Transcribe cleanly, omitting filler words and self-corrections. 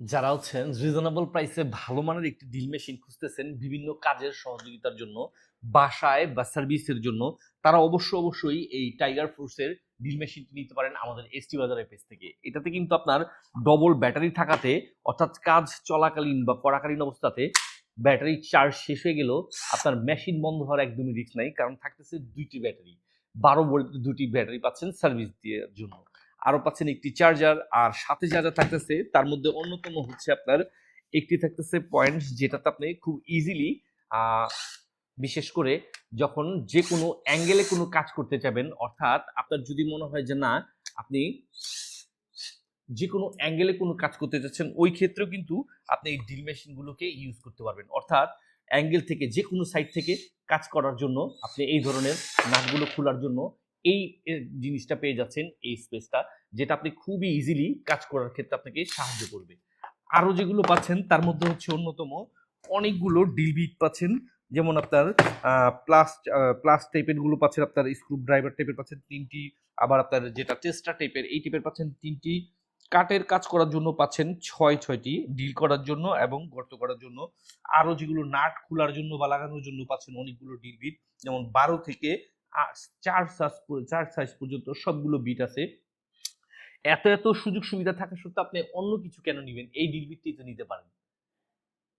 যারা হচ্ছেন রিজনেবল প্রাইসে ভালো মানের একটি ড্রিল মেশিন খুঁজতেছেন বিভিন্ন কাজের সহযোগিতার জন্য, বাসায় বা সার্ভিসের জন্য, তারা অবশ্যই এই টাইগার ফোর্সের ড্রিল মেশিনটি নিতে পারেন আমাদের এসটি বাজারের পেজ থেকে। এটাতে কিন্তু আপনার ডবল ব্যাটারি থাকাতে, অর্থাৎ কাজ চলাকালীন বা করাকালীন অবস্থাতে ব্যাটারি চার্জ শেষ হয়ে গেলেও আপনার মেশিন বন্ধ হওয়ার একদমই রিস্ক নাই, কারণ থাকতেছে দুইটি ব্যাটারি। 12 ভোল্ট দুটি ব্যাটারি পাচ্ছেন সার্ভিস দেওয়ার জন্য, আরো পাচ্ছেন একটি চার্জার, আর সাথে যা যা থাকতেছে তার মধ্যে অন্যতম হচ্ছে আপনার একটি থাকতেছে পয়েন্ট, যেটাতে আপনি খুব ইজিলি বিশেষ করে যখন যে কোনো অ্যাঙ্গেলে কোনো কাজ করতে চাবেন, অর্থাৎ আপনার যদি মনে হয় যে না আপনি যে কোনো অ্যাঙ্গেলে কোনো কাজ করতে চাচ্ছেন, ওই ক্ষেত্রেও কিন্তু আপনি এই ড্রিল মেশিনগুলোকে ইউজ করতে পারবেন। অর্থাৎ অ্যাঙ্গেল থেকে যে কোনো সাইড থেকে কাজ করার জন্য আপনি এই ধরনের নাটগুলো খোলার জন্য এই জিনিসটা পেয়ে যাচ্ছেন, এই স্পেসটা, যেটা আপনি খুবই ইজিলি কাজ করার ক্ষেত্রে আপনাকে সাহায্য করবে। আরো যেগুলো পাচ্ছেন তার মধ্যে হচ্ছে অন্যতম অনেকগুলো ড্রিল বিট পাচ্ছেন, যেমন আপনার প্লাস প্লাস টাইপের গুলো পাচ্ছেন, আপনার স্ক্রু ড্রাইভার টাইপের পাচ্ছেন তিনটি, আবার আপনার যেটা টেস্টার টাইপের এই টাইপের পাচ্ছেন তিনটি, কাটের কাজ করার জন্য পাচ্ছেন ছয়টি, ডিল করার জন্য এবং গর্ত করার জন্য। আরো যেগুলো নাট খোলার জন্য বা লাগানোর জন্য পাচ্ছেন অনেকগুলো ডিল বিট, যেমন 12 থেকে 4 সাইজ পর্যন্ত সবগুলো বিট আছে। এত সুযোগ সুবিধা থাকা সত্ত্বেও আপনি অন্য কিছু কেন নিবেন, এই ডিল বিটটি তো নিতে পারেন।